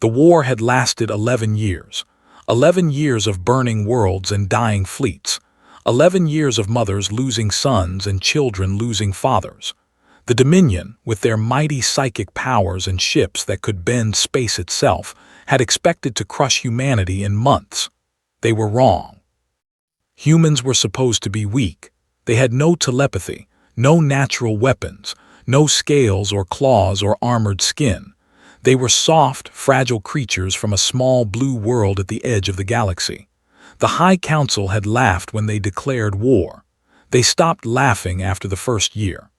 The war had lasted 11 years. 11 years of burning worlds and dying fleets. 11 years of mothers losing sons and children losing fathers. The Dominion, with their mighty psychic powers and ships that could bend space itself, had expected to crush humanity in months. They were wrong. Humans were supposed to be weak. They had no telepathy, no natural weapons, no scales or claws or armored skin. They were soft, fragile creatures from a small blue world at the edge of the galaxy. The High Council had laughed when they declared war. They stopped laughing after the first year.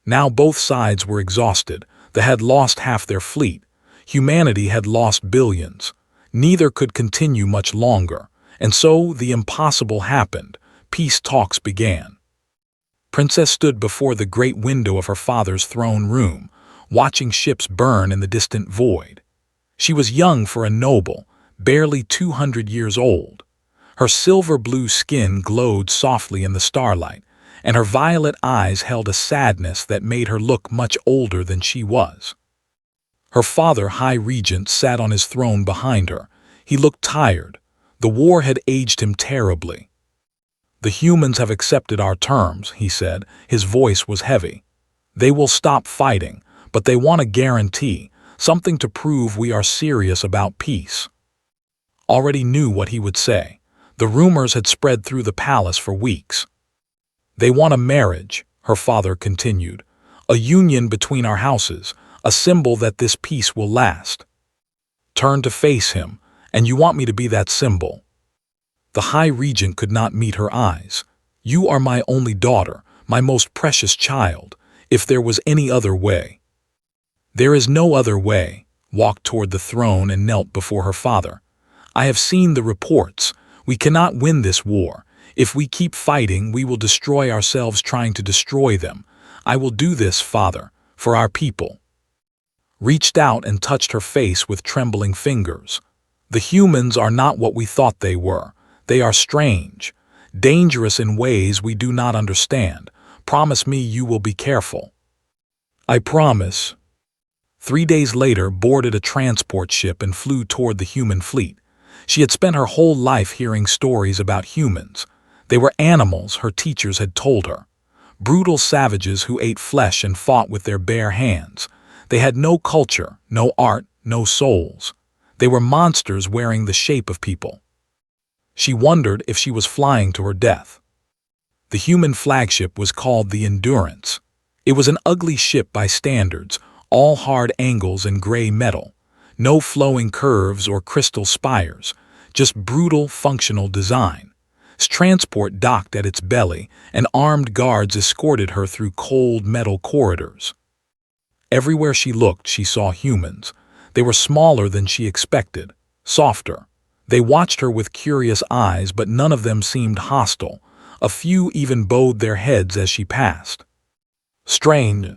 Now both sides were exhausted. They had lost half their fleet. Humanity had lost billions. Neither could continue much longer, and so the impossible happened. Peace talks began. Princess stood before the great window of her father's throne room, watching ships burn in the distant void. She was young for a noble, barely 200 years old. Her silver-blue skin glowed softly in the starlight, and her violet eyes held a sadness that made her look much older than she was. Her father, High Regent, sat on his throne behind her. He looked tired. The war had aged him terribly. "The humans have accepted our terms," he said. His voice was heavy. "They will stop fighting, but they want a guarantee, something to prove we are serious about peace." Already knew what he would say. The rumors had spread through the palace for weeks. "They want a marriage," her father continued. "A union between our houses, a symbol that this peace will last." Turned to face him. "And you want me to be that symbol?" The High Regent could not meet her eyes. "You are my only daughter, my most precious child. If there was any other way." "There is no other way," walked toward the throne and knelt before her father. "I have seen the reports. We cannot win this war. If we keep fighting, we will destroy ourselves trying to destroy them. I will do this, Father, for our people." Reached out and touched her face with trembling fingers. "The humans are not what we thought they were. They are strange, dangerous in ways we do not understand. Promise me you will be careful." "I promise." 3 days later, boarded a transport ship and flew toward the human fleet. She had spent her whole life hearing stories about humans. They were animals, her teachers had told her. Brutal savages who ate flesh and fought with their bare hands. They had no culture, no art, no souls. They were monsters wearing the shape of people. She wondered if she was flying to her death. The human flagship was called the Endurance. It was an ugly ship by standards, all hard angles and gray metal. No flowing curves or crystal spires, just brutal, functional design. Transport docked at its belly, and armed guards escorted her through cold metal corridors. Everywhere she looked, she saw humans. They were smaller than she expected, softer. They watched her with curious eyes, but none of them seemed hostile. A few even bowed their heads as she passed. Strange.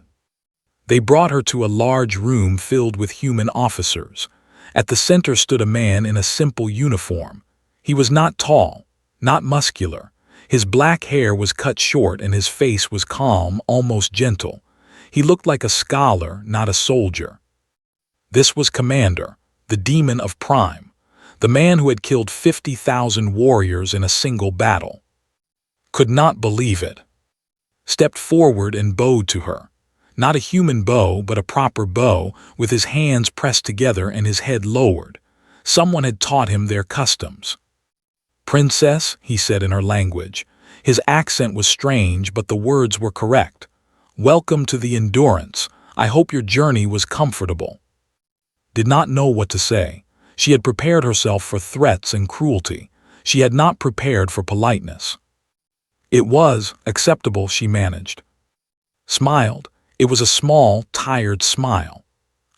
They brought her to a large room filled with human officers. At the center stood a man in a simple uniform. He was not tall, not muscular. His black hair was cut short and his face was calm, almost gentle. He looked like a scholar, not a soldier. This was Commander, the Demon of Prime, the man who had killed 50,000 warriors in a single battle. Could not believe it. Stepped forward and bowed to her. Not a human bow, but a proper bow, with his hands pressed together and his head lowered. Someone had taught him their customs. "Princess," he said in her language. His accent was strange, but the words were correct. "Welcome to the Endurance. I hope your journey was comfortable." Did not know what to say. She had prepared herself for threats and cruelty. She had not prepared for politeness. "It was acceptable," she managed. Smiled. It was a small, tired smile.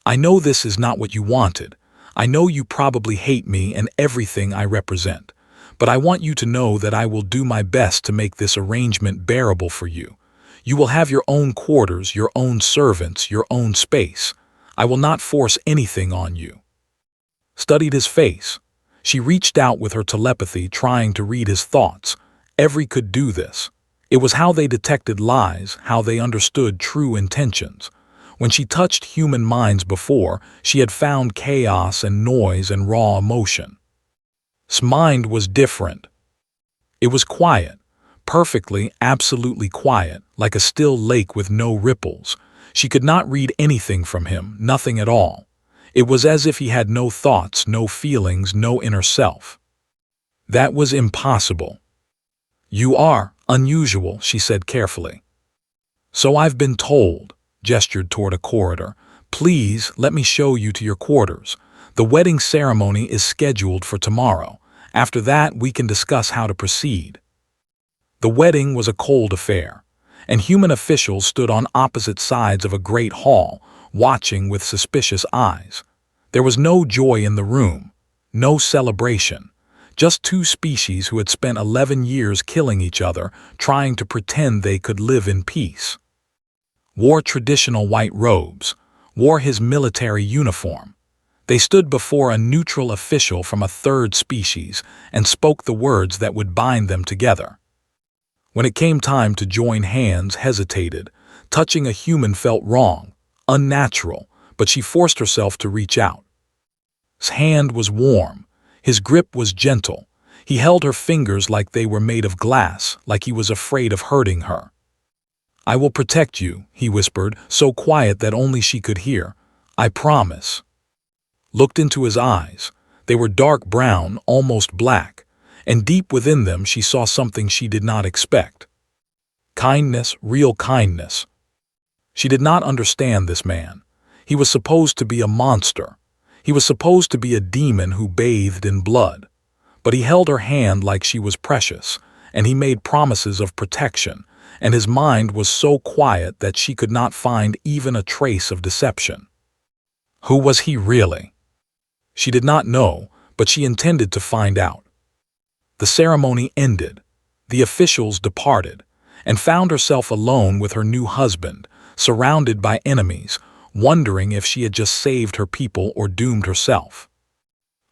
"I know this is not what you wanted. I know you probably hate me and everything I represent. But I want you to know that I will do my best to make this arrangement bearable for you. You will have your own quarters, your own servants, your own space. I will not force anything on you." Studied his face. She reached out with her telepathy, trying to read his thoughts. Every could do this. It was how they detected lies, how they understood true intentions. When she touched human minds before, she had found chaos and noise and raw emotion. His mind was different. It was quiet, perfectly, absolutely quiet, like a still lake with no ripples. She could not read anything from him, nothing at all. It was as if he had no thoughts, no feelings, no inner self. That was impossible. "You are unusual," she said carefully. "So I've been told," gestured toward a corridor. "Please, let me show you to your quarters. The wedding ceremony is scheduled for tomorrow. After that, we can discuss how to proceed." The wedding was a cold affair, and human officials stood on opposite sides of a great hall, watching with suspicious eyes. There was no joy in the room, no celebration, just two species who had spent 11 years killing each other, trying to pretend they could live in peace. Wore traditional white robes, wore his military uniform. They stood before a neutral official from a third species and spoke the words that would bind them together. When it came time to join hands, hesitated. Touching a human felt wrong, unnatural, but she forced herself to reach out. His hand was warm. His grip was gentle. He held her fingers like they were made of glass, like he was afraid of hurting her. "I will protect you," he whispered, so quiet that only she could hear. "I promise." Looked into his eyes. They were dark brown, almost black, and deep within them she saw something she did not expect. Kindness, real kindness. She did not understand this man. He was supposed to be a monster. He was supposed to be a demon who bathed in blood. But he held her hand like she was precious, and he made promises of protection, and his mind was so quiet that she could not find even a trace of deception. Who was he really? She did not know, but she intended to find out. The ceremony ended. The officials departed, and found herself alone with her new husband, surrounded by enemies, wondering if she had just saved her people or doomed herself.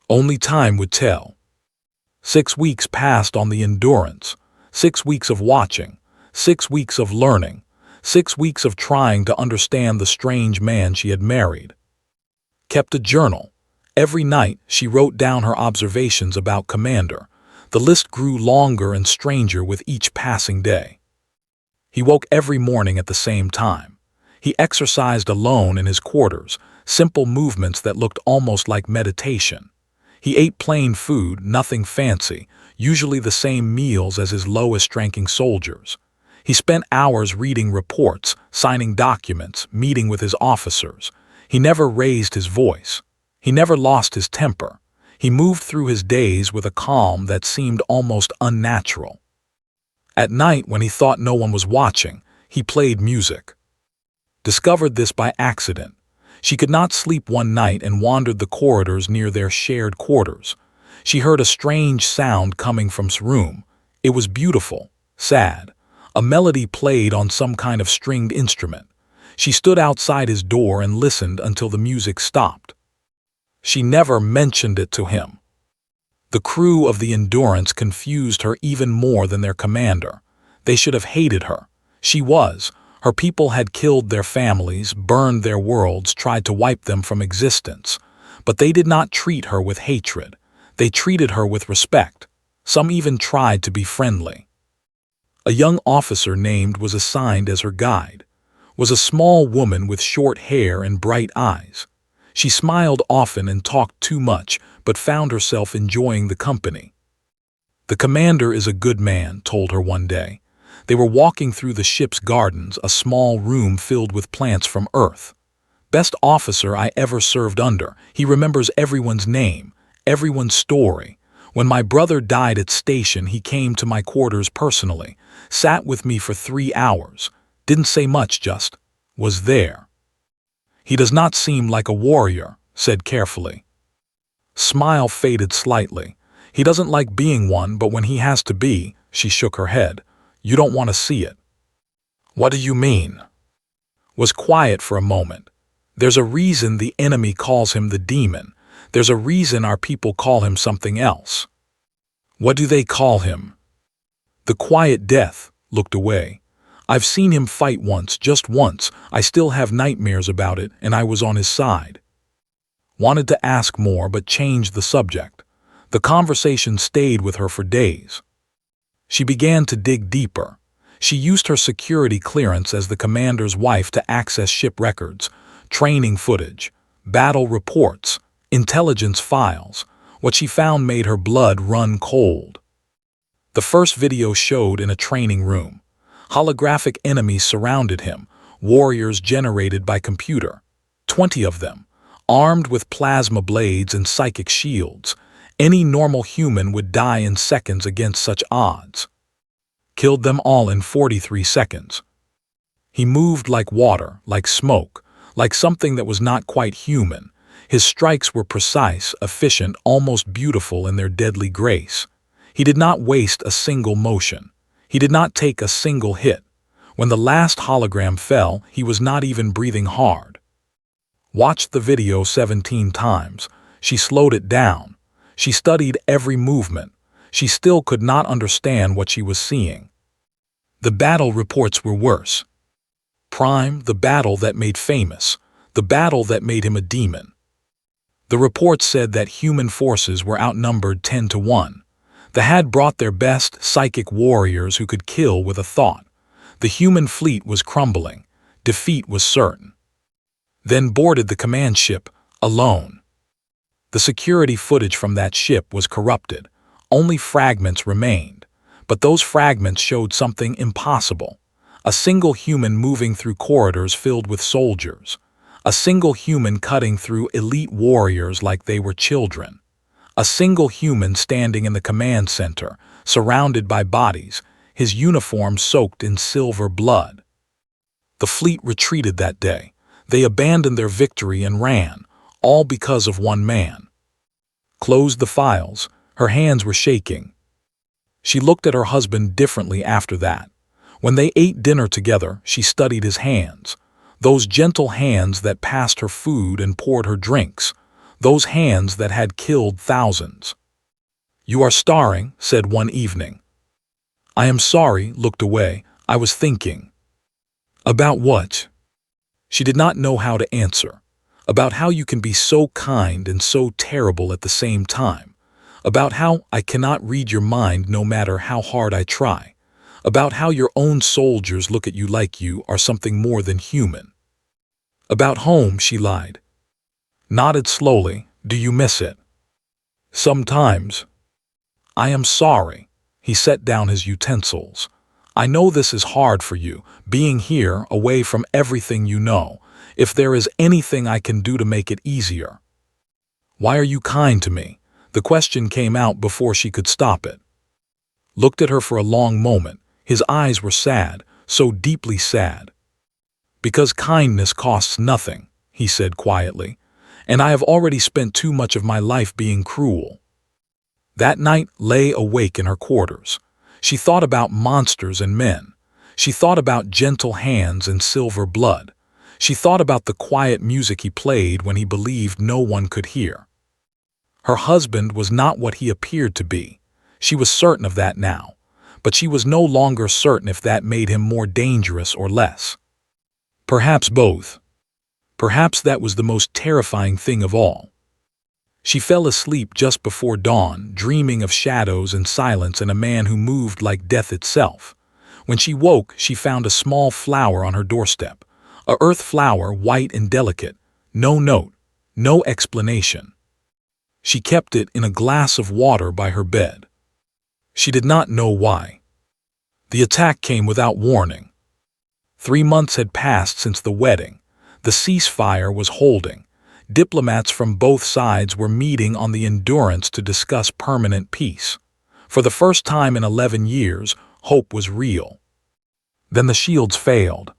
Only time would tell. 6 weeks passed on the Endurance, 6 weeks of watching, 6 weeks of learning, 6 weeks of trying to understand the strange man she had married. Kept a journal. Every night she wrote down her observations about Commander. The list grew longer and stranger with each passing day. He woke every morning at the same time. He exercised alone in his quarters, simple movements that looked almost like meditation. He ate plain food, nothing fancy, usually the same meals as his lowest-ranking soldiers. He spent hours reading reports, signing documents, meeting with his officers. He never raised his voice. He never lost his temper. He moved through his days with a calm that seemed almost unnatural. At night, when he thought no one was watching, he played music. Discovered this by accident. She could not sleep one night and wandered the corridors near their shared quarters. She heard a strange sound coming from his room. It was beautiful, sad. A melody played on some kind of stringed instrument. She stood outside his door and listened until the music stopped. She never mentioned it to him. The crew of the Endurance confused her even more than their commander. They should have hated her. She was. Her people had killed their families, burned their worlds, tried to wipe them from existence. But they did not treat her with hatred. They treated her with respect. Some even tried to be friendly. A young officer named was assigned as her guide. Was a small woman with short hair and bright eyes. She smiled often and talked too much, but found herself enjoying the company. "The commander is a good man," told her one day. They were walking through the ship's gardens, a small room filled with plants from Earth. "Best officer I ever served under. He remembers everyone's name, everyone's story. When my brother died at station, he came to my quarters personally, sat with me for 3 hours, didn't say much, just was there. He does not seem like a warrior," said carefully. Smile faded slightly. "He doesn't like being one, but when he has to be," she shook her head. "You don't want to see it." "What do you mean?" Was quiet for a moment. "There's a reason the enemy calls him the demon. There's a reason our people call him something else." "What do they call him?" The quiet death looked away. I've seen him fight once, just once. I still have nightmares about it, and I was on his side. Wanted to ask more, but changed the subject. The conversation stayed with her for days. She began to dig deeper. She used her security clearance as the commander's wife to access ship records, training footage, battle reports, intelligence files. What she found made her blood run cold. The first video showed in a training room. Holographic enemies surrounded him, warriors generated by computer. 20 of them, armed with plasma blades and psychic shields. Any normal human would die in seconds against such odds. Killed them all in 43 seconds. He moved like water, like smoke, like something that was not quite human. His strikes were precise, efficient, almost beautiful in their deadly grace. He did not waste a single motion. He did not take a single hit. When the last hologram fell, he was not even breathing hard. Watched the video 17 times. She slowed it down. She studied every movement. She still could not understand what she was seeing. The battle reports were worse. Prime, the battle that made famous, the battle that made him a demon. The reports said that human forces were outnumbered 10 to 1. They had brought their best psychic warriors who could kill with a thought. The human fleet was crumbling. Defeat was certain. Then boarded the command ship, alone. The security footage from that ship was corrupted. Only fragments remained. But those fragments showed something impossible. A single human moving through corridors filled with soldiers. A single human cutting through elite warriors like they were children. A single human standing in the command center, surrounded by bodies, his uniform soaked in silver blood. The fleet retreated that day. They abandoned their victory and ran, all because of one man. Closed the files. Her hands were shaking. She looked at her husband differently after that. When they ate dinner together, she studied his hands. Those gentle hands that passed her food and poured her drinks. Those hands that had killed thousands. "You are starring," said one evening. "I am sorry," looked away. "I was thinking." "About what?" She did not know how to answer. About how you can be so kind and so terrible at the same time. About how I cannot read your mind no matter how hard I try. About how your own soldiers look at you like you are something more than human. "About home," she lied. Nodded slowly. "Do you miss it?" "Sometimes." "I am sorry." He set down his utensils. "I know this is hard for you, being here, away from everything you know. If there is anything I can do to make it easier." "Why are you kind to me?" The question came out before she could stop it. Looked at her for a long moment. His eyes were sad, so deeply sad. "Because kindness costs nothing," he said quietly. "And I have already spent too much of my life being cruel." That night lay awake in her quarters. She thought about monsters and men. She thought about gentle hands and silver blood. She thought about the quiet music he played when he believed no one could hear. Her husband was not what he appeared to be. She was certain of that now. But she was no longer certain if that made him more dangerous or less. Perhaps both. Perhaps that was the most terrifying thing of all. She fell asleep just before dawn, dreaming of shadows and silence and a man who moved like death itself. When she woke, she found a small flower on her doorstep. A earth flower, white and delicate. No note, no explanation. She kept it in a glass of water by her bed. She did not know why. The attack came without warning. 3 months had passed since the wedding. The ceasefire was holding. Diplomats from both sides were meeting on the Endurance to discuss permanent peace. For the first time in 11 years, hope was real. Then the shields failed.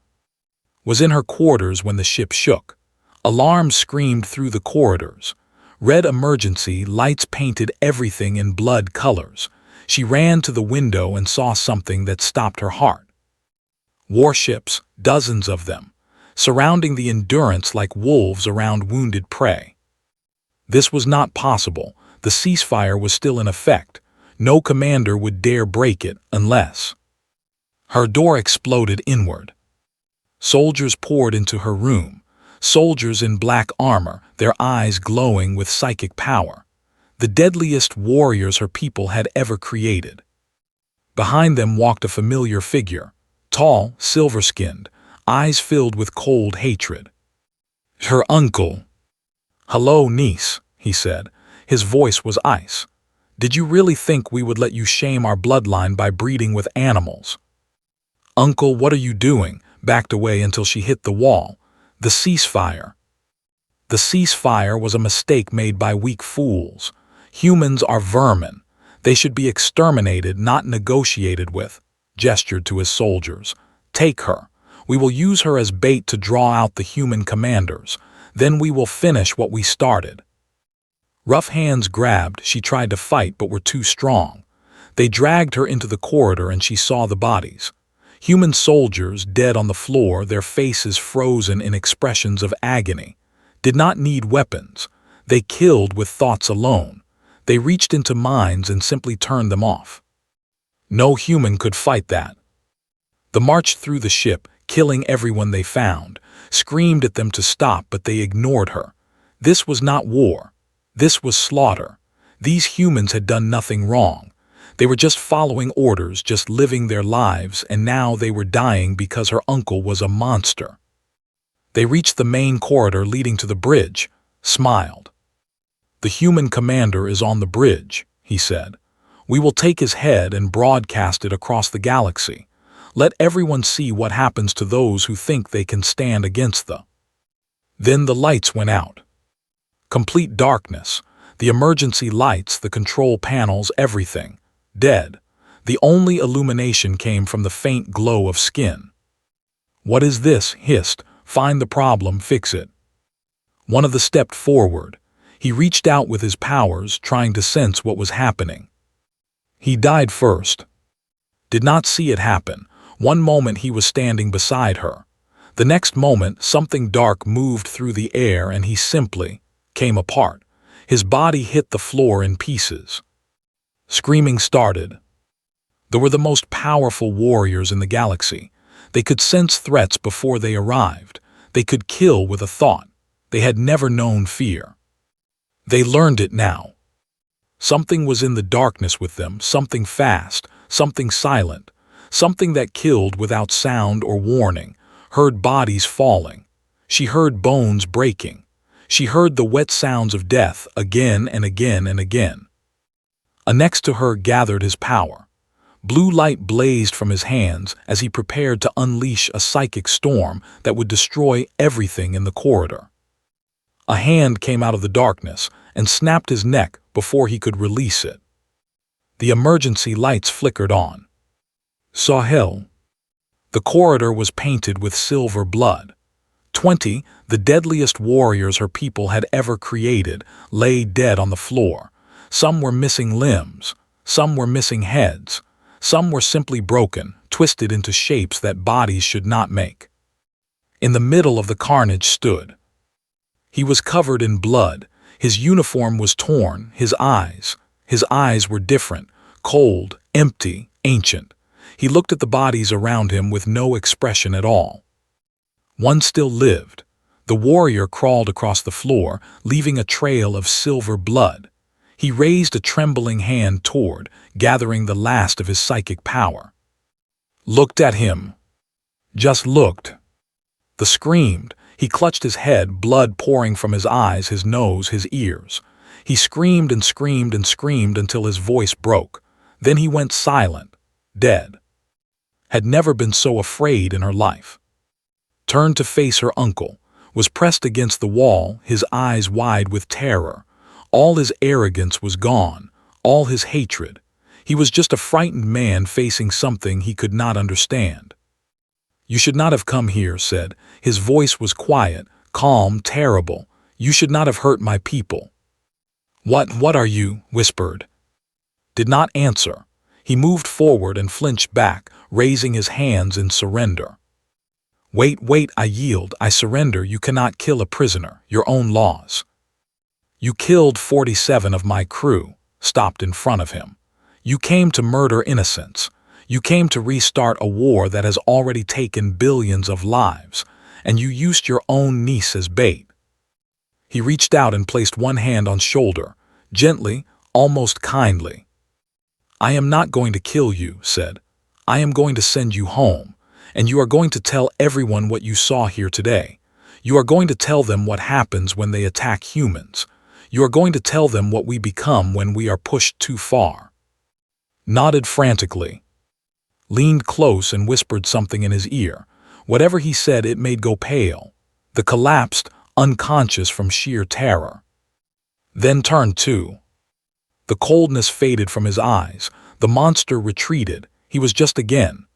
Was in her quarters when the ship shook. Alarms screamed through the corridors. Red emergency lights painted everything in blood colors. She ran to the window and saw something that stopped her heart. Warships, dozens of them, surrounding the Endurance like wolves around wounded prey. This was not possible. The ceasefire was still in effect. No commander would dare break it unless... Her door exploded inward. Soldiers poured into her room, soldiers in black armor, their eyes glowing with psychic power, the deadliest warriors her people had ever created. Behind them walked a familiar figure, tall, silver-skinned, eyes filled with cold hatred. Her uncle. "Hello, niece," he said. His voice was ice. "Did you really think we would let you shame our bloodline by breeding with animals?" "Uncle, what are you doing?" Backed away until she hit the wall. The ceasefire. The ceasefire was a mistake made by weak fools. Humans are vermin. They should be exterminated, not negotiated with. Gestured to his soldiers. "Take her. We will use her as bait to draw out the human commanders. Then we will finish what we started." Rough hands grabbed. She tried to fight but were too strong. They dragged her into the corridor and she saw the bodies. Human soldiers dead on the floor, their faces frozen in expressions of agony. Did not need weapons. They killed with thoughts alone. They reached into minds and simply turned them off. No human could fight that. They marched through the ship, killing everyone they found, screamed at them to stop, but they ignored her. This was not war. This was slaughter. These humans had done nothing wrong. They were just following orders, just living their lives, and now they were dying because her uncle was a monster. They reached the main corridor leading to the bridge, smiled. "The human commander is on the bridge," he said. "We will take his head and broadcast it across the galaxy. Let everyone see what happens to those who think they can stand against the—" Then the lights went out. Complete darkness. The emergency lights, the control panels, everything. Dead. The only illumination came from the faint glow of skin. "What is this?" hissed. "Find the problem, fix it." One of them stepped forward. He reached out with his powers, trying to sense what was happening. He died first. Did not see it happen. One moment he was standing beside her. The next moment something dark moved through the air and he simply came apart. His body hit the floor in pieces. Screaming started. They were the most powerful warriors in the galaxy. They could sense threats before they arrived. They could kill with a thought. They had never known fear. They learned it now. Something was in the darkness with them, something fast, something silent, something that killed without sound or warning, heard bodies falling. She heard bones breaking. She heard the wet sounds of death again and again and again. Next to her gathered his power. Blue light blazed from his hands as he prepared to unleash a psychic storm that would destroy everything in the corridor. A hand came out of the darkness and snapped his neck before he could release it. The emergency lights flickered on. Sahel. The corridor was painted with silver blood. 20, the deadliest warriors her people had ever created, lay dead on the floor. Some were missing limbs, some were missing heads, some were simply broken, twisted into shapes that bodies should not make. In the middle of the carnage stood. He was covered in blood, his uniform was torn, his eyes were different, cold, empty, ancient. He looked at the bodies around him with no expression at all. One still lived. The warrior crawled across the floor, leaving a trail of silver blood. He raised a trembling hand toward, gathering the last of his psychic power. Looked at him. Just looked. The screamed. He clutched his head, blood pouring from his eyes, his nose, his ears. He screamed and screamed and screamed until his voice broke. Then he went silent, dead. Had never been so afraid in her life. Turned to face her uncle, was pressed against the wall, his eyes wide with terror. All his arrogance was gone, all his hatred. He was just a frightened man facing something he could not understand. "You should not have come here," said. His voice was quiet, calm, terrible. "You should not have hurt my people." What are you?" whispered. Did not answer. He moved forward and flinched back, raising his hands in surrender. Wait, I yield, I surrender. You cannot kill a prisoner, your own laws." "You killed 47 of my crew," stopped in front of him. "You came to murder innocents. You came to restart a war that has already taken billions of lives, and you used your own niece as bait. He reached out and placed one hand on shoulder, gently, almost kindly. I am not going to kill you, said. I am going to send you home, and you are going to tell everyone what you saw here today. You are going to tell them what happens when they attack humans. You are going to tell them what we become when we are pushed too far. Nodded frantically. Leaned close and whispered something in his ear. Whatever he said, it made go pale. The collapsed, unconscious from sheer terror. Then turned to. The coldness faded from his eyes. The monster retreated. He was just again.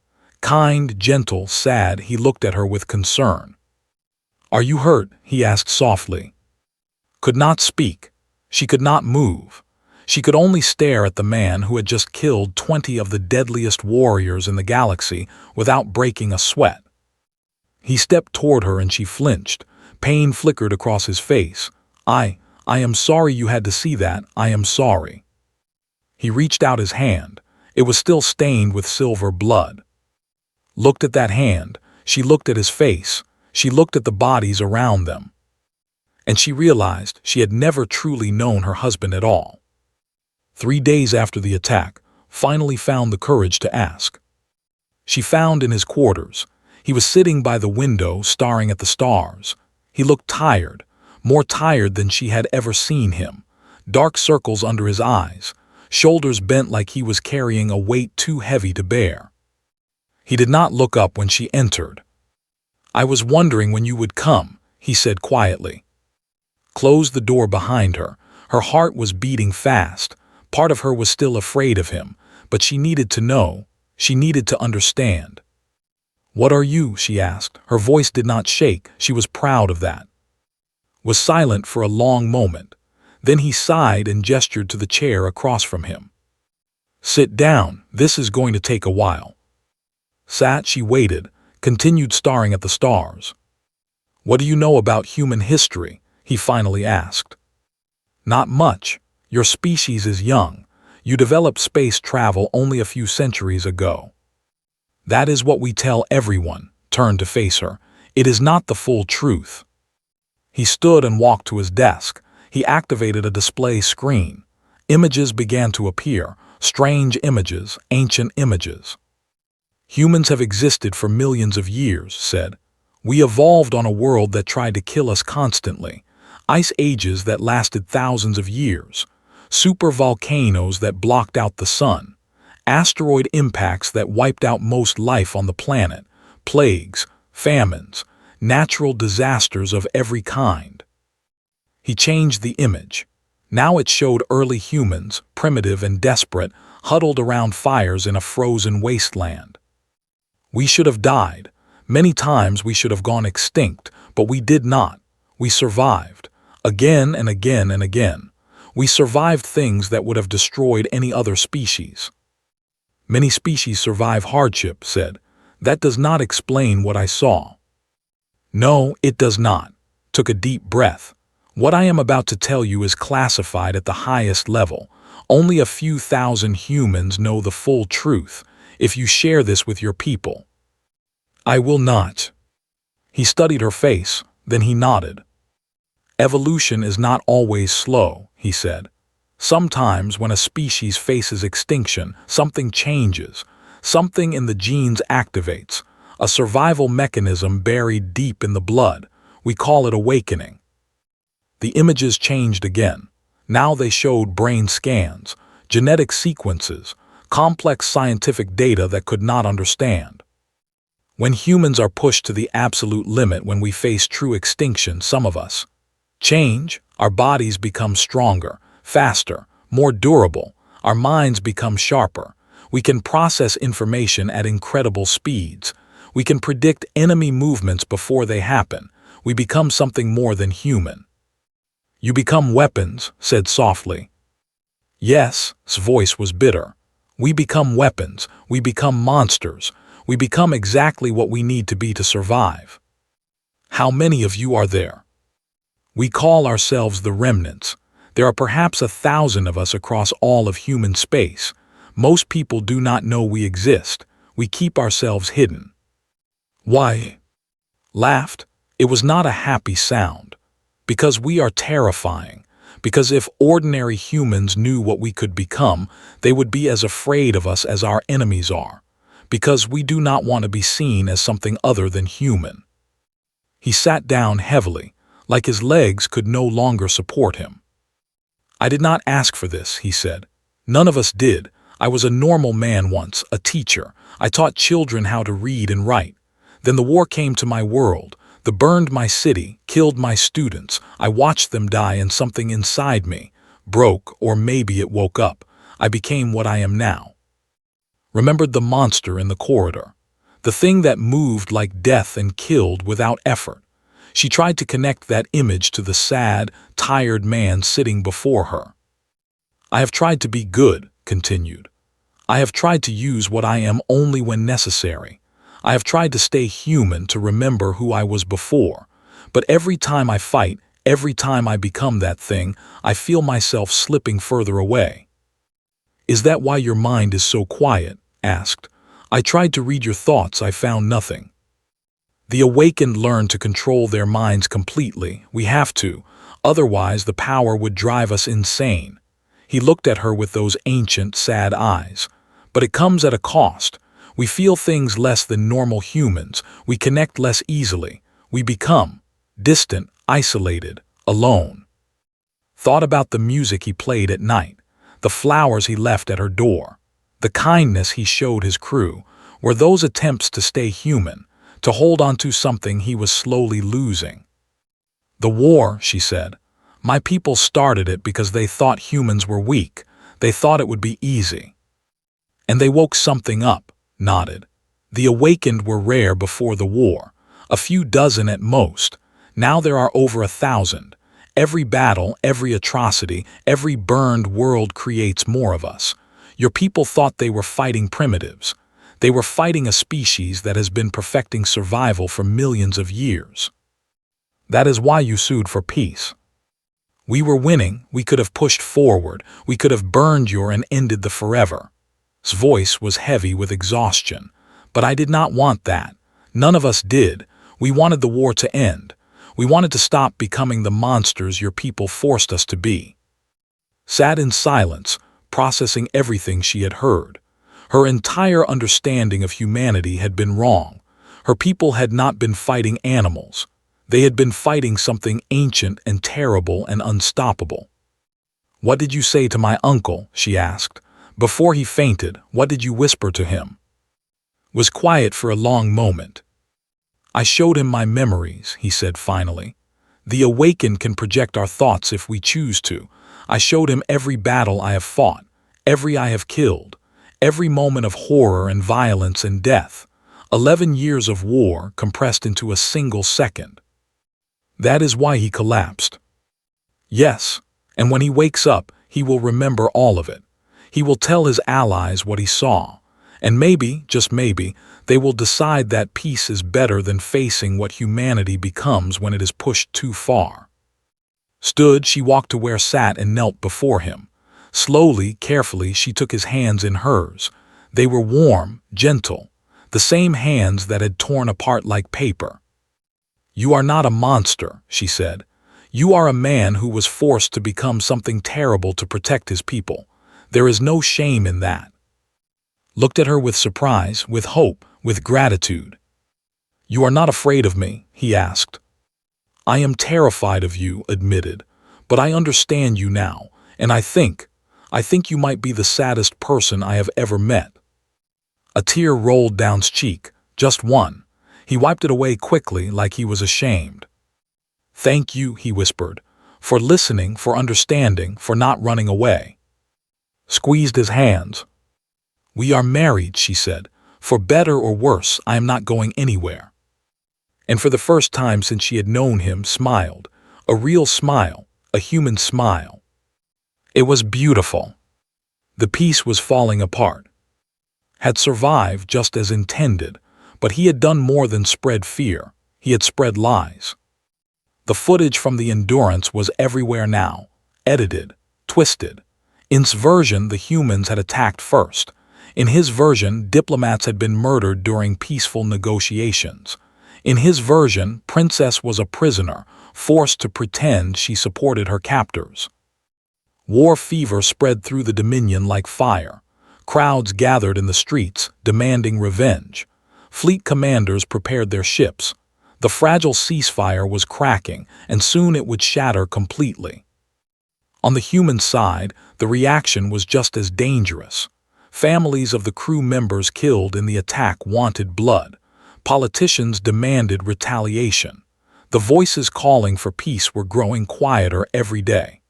Kind, gentle, sad, he looked at her with concern. Are you hurt? He asked softly. Could not speak. She could not move. She could only stare at the man who had just killed 20 of the deadliest warriors in the galaxy without breaking a sweat. He stepped toward her and she flinched. Pain flickered across his face. I am sorry you had to see that. I am sorry. He reached out his hand. It was still stained with silver blood. Looked at that hand. She looked at his face. She looked at the bodies around them. And she realized she had never truly known her husband at all. 3 days after the attack, finally found the courage to ask. She found in his quarters. He was sitting by the window, staring at the stars. He looked tired, more tired than she had ever seen him. Dark circles under his eyes, shoulders bent like he was carrying a weight too heavy to bear. He did not look up when she entered. I was wondering when you would come, he said quietly. Closed the door behind her. Her heart was beating fast. Part of her was still afraid of him, but she needed to know. She needed to understand. What are you? She asked. Her voice did not shake. She was proud of that. Was silent for a long moment. Then he sighed and gestured to the chair across from him. Sit down. This is going to take a while. Sat, she waited, continued staring at the stars. What do you know about human history? He finally asked. Not much. Your species is young. You developed space travel only a few centuries ago. That is what we tell everyone. Turned to face her. It is not the full truth. He stood and walked to his desk. He activated a display screen. Images began to appear. Strange images, ancient images. Humans have existed for millions of years, said. We evolved on a world that tried to kill us constantly. Ice ages that lasted thousands of years. Supervolcanoes that blocked out the sun. Asteroid impacts that wiped out most life on the planet. Plagues, famines, natural disasters of every kind. He changed the image. Now it showed early humans, primitive and desperate, huddled around fires in a frozen wasteland. We should have died. Many times we should have gone extinct, but we did not. We survived. Again and again and again. We survived things that would have destroyed any other species. Many species survive hardship, said. That does not explain what I saw. No, it does not. Took a deep breath. What I am about to tell you is classified at the highest level. Only a few thousand humans know the full truth. If you share this with your people. I will not. He studied her face, then he nodded. Evolution is not always slow, he said. Sometimes when a species faces extinction, something changes. Something in the genes activates. A survival mechanism buried deep in the blood. We call it awakening. The images changed again. Now they showed brain scans, genetic sequences, complex scientific data that could not understand. When humans are pushed to the absolute limit, when we face true extinction, some of us change. Our bodies become stronger, faster, more durable. Our minds become sharper. We can process information at incredible speeds. We can predict enemy movements before they happen. We become something more than human. You become weapons, said softly. Yes, his voice was bitter. We become weapons. We become monsters. We become exactly what we need to be to survive. How many of you are there? We call ourselves the remnants. There are perhaps 1,000 of us across all of human space. Most people do not know we exist. We keep ourselves hidden. Why? Laughed. It was not a happy sound. Because we are terrifying. Because if ordinary humans knew what we could become, they would be as afraid of us as our enemies are. Because we do not want to be seen as something other than human. He sat down heavily, like his legs could no longer support him. I did not ask for this, he said. None of us did. I was a normal man once, a teacher. I taught children how to read and write. Then the war came to my world. They burned my city, killed my students. I watched them die and something inside me broke, or maybe it woke up. I became what I am now. Remembered the monster in the corridor. The thing that moved like death and killed without effort. She tried to connect that image to the sad, tired man sitting before her. I have tried to be good, continued. I have tried to use what I am only when necessary. I have tried to stay human, to remember who I was before. But every time I fight, every time I become that thing, I feel myself slipping further away. Is that why your mind is so quiet? Asked. I tried to read your thoughts, I found nothing. The awakened learn to control their minds completely. We have to, otherwise the power would drive us insane. He looked at her with those ancient, sad eyes. But it comes at a cost. We feel things less than normal humans. We connect less easily. We become distant, isolated, alone. Thought about the music he played at night, the flowers he left at her door, the kindness he showed his crew. Were those attempts to stay human, to hold on to something he was slowly losing? The war, she said. My people started it because they thought humans were weak. They thought it would be easy. And they woke something up. Nodded. The awakened were rare before the war, a few dozen at most. Now there are over 1,000. Every battle, every atrocity, every burned world creates more of us. Your people thought they were fighting primitives. They were fighting a species that has been perfecting survival for millions of years. That is why you sued for peace. We were winning. We could have pushed forward. We could have burned your and ended the forever. His voice was heavy with exhaustion. But I did not want that. None of us did. We wanted the war to end. We wanted to stop becoming the monsters your people forced us to be. Sat in silence, processing everything she had heard. Her entire understanding of humanity had been wrong. Her people had not been fighting animals. They had been fighting something ancient and terrible and unstoppable. What did you say to my uncle? She asked. Before he fainted, what did you whisper to him? Was quiet for a long moment. I showed him my memories, he said finally. The awakened can project our thoughts if we choose to. I showed him every battle I have fought, every I have killed, every moment of horror and violence and death. 11 years of war compressed into a single second. That is why he collapsed. Yes, and when he wakes up, he will remember all of it. He will tell his allies what he saw, and maybe, just maybe, they will decide that peace is better than facing what humanity becomes when it is pushed too far. Stood, she walked to where sat and knelt before him. Slowly, carefully, she took his hands in hers. They were warm, gentle, the same hands that had torn apart like paper. You are not a monster, she said. You are a man who was forced to become something terrible to protect his people. There is no shame in that. Looked at her with surprise, with hope, with gratitude. You are not afraid of me? He asked. I am terrified of you, admitted, but I understand you now, and I think you might be the saddest person I have ever met. A tear rolled down his cheek, just one. He wiped it away quickly like he was ashamed. Thank you, he whispered, for listening, for understanding, for not running away. Squeezed his hands. We are married, she said. For better or worse, I am not going anywhere. And for the first time since she had known him, smiled. A real smile, a human smile. It was beautiful. The piece was falling apart. Had survived just as intended, but he had done more than spread fear. He had spread lies. The footage from the Endurance was everywhere now, edited, twisted. In his version, the humans had attacked first. In his version, diplomats had been murdered during peaceful negotiations. In his version, Princess was a prisoner, forced to pretend she supported her captors. War fever spread through the Dominion like fire. Crowds gathered in the streets, demanding revenge. Fleet commanders prepared their ships. The fragile ceasefire was cracking, and soon it would shatter completely. On the human side, the reaction was just as dangerous. Families of the crew members killed in the attack wanted blood. Politicians demanded retaliation. The voices calling for peace were growing quieter every day.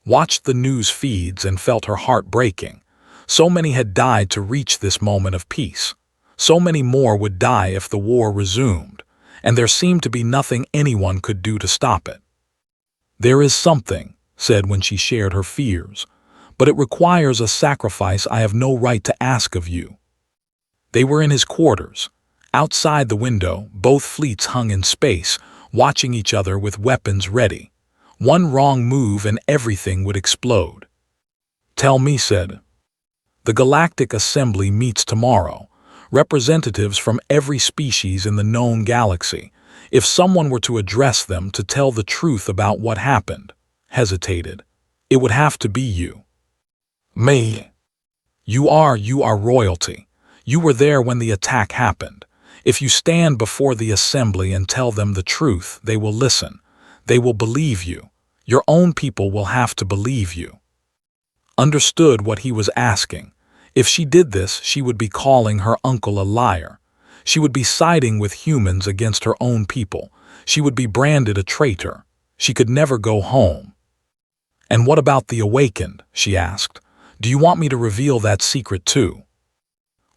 Watched the news feeds and felt her heart breaking. So many had died to reach this moment of peace. So many more would die if the war resumed, and there seemed to be nothing anyone could do to stop it. "There is something," said when she shared her fears, "but it requires a sacrifice I have no right to ask of you." They were in his quarters. Outside the window, both fleets hung in space, watching each other with weapons ready. One wrong move and everything would explode. "Tell me," said. "The Galactic Assembly meets tomorrow. Representatives from every species in the known galaxy. If someone were to address them to tell the truth about what happened," hesitated, "it would have to be you." "Me? You are royalty. You were there when the attack happened. If you stand before the assembly and tell them the truth, they will listen. They will believe you. Your own people will have to believe you." Understood what he was asking. If she did this, she would be calling her uncle a liar. She would be siding with humans against her own people. She would be branded a traitor. She could never go home. "And what about the awakened?" she asked. "Do you want me to reveal that secret too?"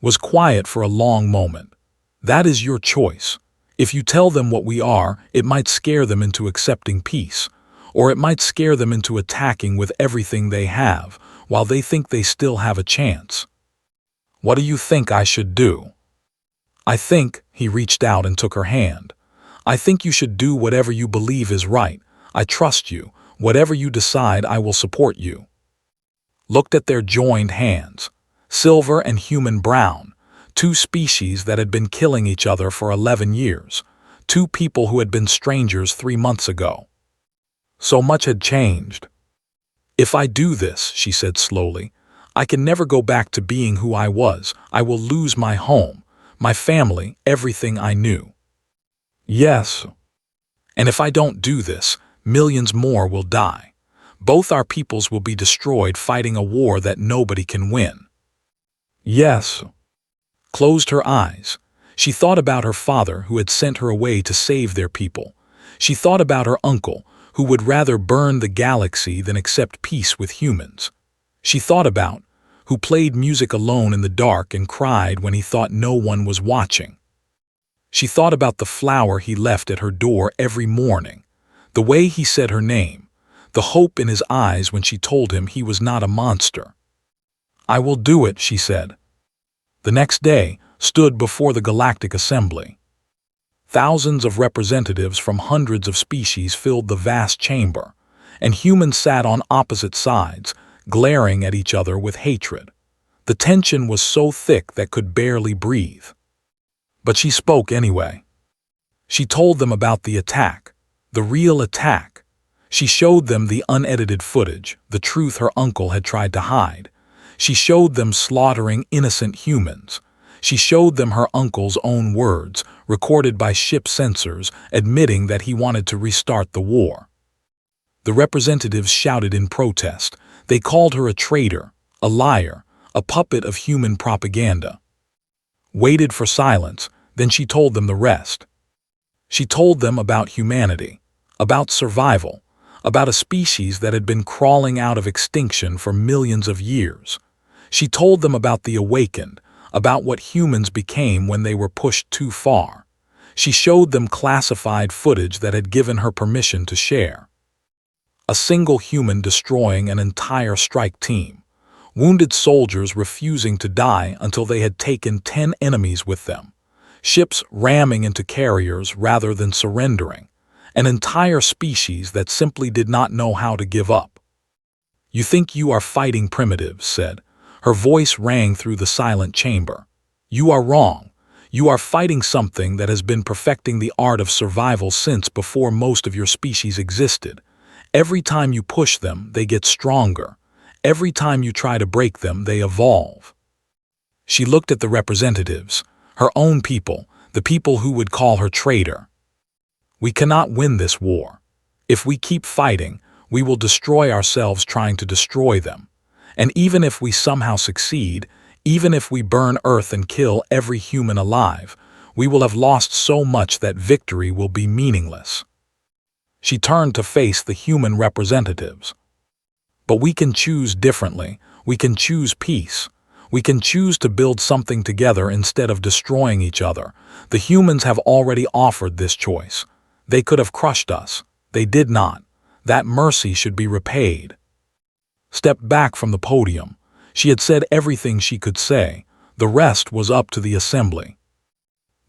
Was quiet for a long moment. "That is your choice. If you tell them what we are, it might scare them into accepting peace, or it might scare them into attacking with everything they have, while they think they still have a chance. What do you think I should do?" "I think," he reached out and took her hand, "I think you should do whatever you believe is right. I trust you. Whatever you decide, I will support you." Looked at their joined hands. Silver and human brown. Two species that had been killing each other for 11 years. Two people who had been strangers 3 months ago. So much had changed. "If I do this," she said slowly, "I can never go back to being who I was. I will lose my home, my family, everything I knew." "Yes. And if I don't do this, millions more will die. Both our peoples will be destroyed fighting a war that nobody can win." "Yes." Closed her eyes. She thought about her father who had sent her away to save their people. She thought about her uncle who would rather burn the galaxy than accept peace with humans. She thought about who played music alone in the dark and cried when he thought no one was watching. She thought about the flower he left at her door every morning, the way he said her name, the hope in his eyes when she told him he was not a monster. "I will do it," she said. The next day, stood before the Galactic Assembly. Thousands of representatives from hundreds of species filled the vast chamber, and humans sat on opposite sides, glaring at each other with hatred. The tension was so thick that could barely breathe. But she spoke anyway. She told them about the attack, the real attack. She showed them the unedited footage, the truth her uncle had tried to hide. She showed them slaughtering innocent humans. She showed them her uncle's own words, recorded by ship sensors, admitting that he wanted to restart the war. The representatives shouted in protest. They called her a traitor, a liar, a puppet of human propaganda. Waited for silence, then she told them the rest. She told them about humanity, about survival, about a species that had been crawling out of extinction for millions of years. She told them about the awakened, about what humans became when they were pushed too far. She showed them classified footage that had given her permission to share. A single human destroying an entire strike team. Wounded soldiers refusing to die until they had taken 10 enemies with them. Ships ramming into carriers rather than surrendering. An entire species that simply did not know how to give up. You think you are fighting primitives, said. Her voice rang through the silent chamber. You are wrong. You are fighting something that has been perfecting the art of survival since before most of your species existed. Every time you push them, they get stronger. Every time you try to break them, they evolve. She looked at the representatives, her own people, the people who would call her traitor. We cannot win this war. If we keep fighting, we will destroy ourselves trying to destroy them. And even if we somehow succeed, even if we burn Earth and kill every human alive, we will have lost so much that victory will be meaningless. She turned to face the human representatives. But we can choose differently. We can choose peace. We can choose to build something together instead of destroying each other. The humans have already offered this choice. They could have crushed us. They did not. That mercy should be repaid. Stepped back from the podium. She had said everything she could say. The rest was up to the assembly.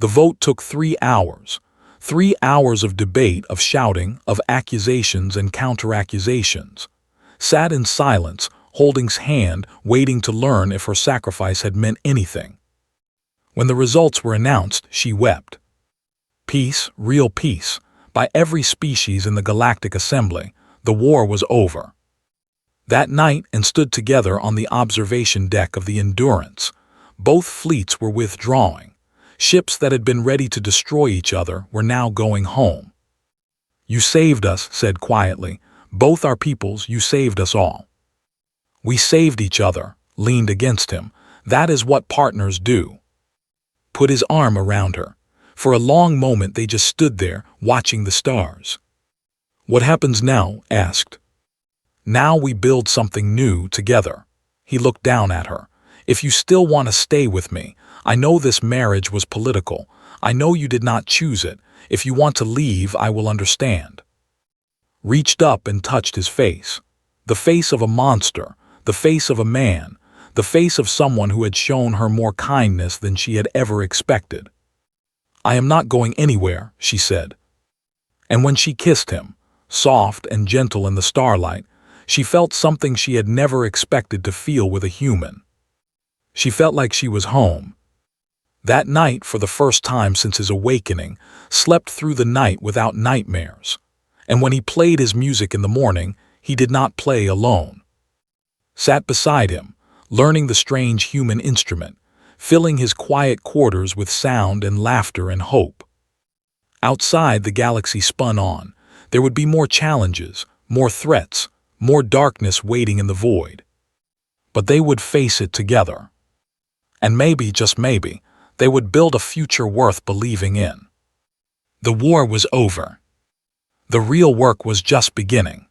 The vote took 3 hours. 3 hours of debate, of shouting, of accusations and counter-accusations. Sat in silence, holding his hand, waiting to learn if her sacrifice had meant anything. When the results were announced, she wept. Peace, real peace. By every species in the Galactic Assembly, the war was over. That night, and stood together on the observation deck of the Endurance. Both fleets were withdrawing. Ships that had been ready to destroy each other were now going home. You saved us, said quietly. Both our peoples, you saved us all. We saved each other, leaned against him. That is what partners do. Put his arm around her. For a long moment they just stood there, watching the stars. What happens now? Asked. Now we build something new together. He looked down at her. If you still want to stay with me, I know this marriage was political. I know you did not choose it. If you want to leave, I will understand. Reached up and touched his face. The face of a monster, the face of a man, the face of someone who had shown her more kindness than she had ever expected. I am not going anywhere, she said. And when she kissed him, soft and gentle in the starlight, she felt something she had never expected to feel with a human. She felt like she was home. That night, for the first time since his awakening, slept through the night without nightmares. And when he played his music in the morning, he did not play alone. Sat beside him, learning the strange human instrument, filling his quiet quarters with sound and laughter and hope. Outside, the galaxy spun on. There would be more challenges, more threats, more darkness waiting in the void. But they would face it together. And maybe, just maybe, they would build a future worth believing in. The war was over. The real work was just beginning.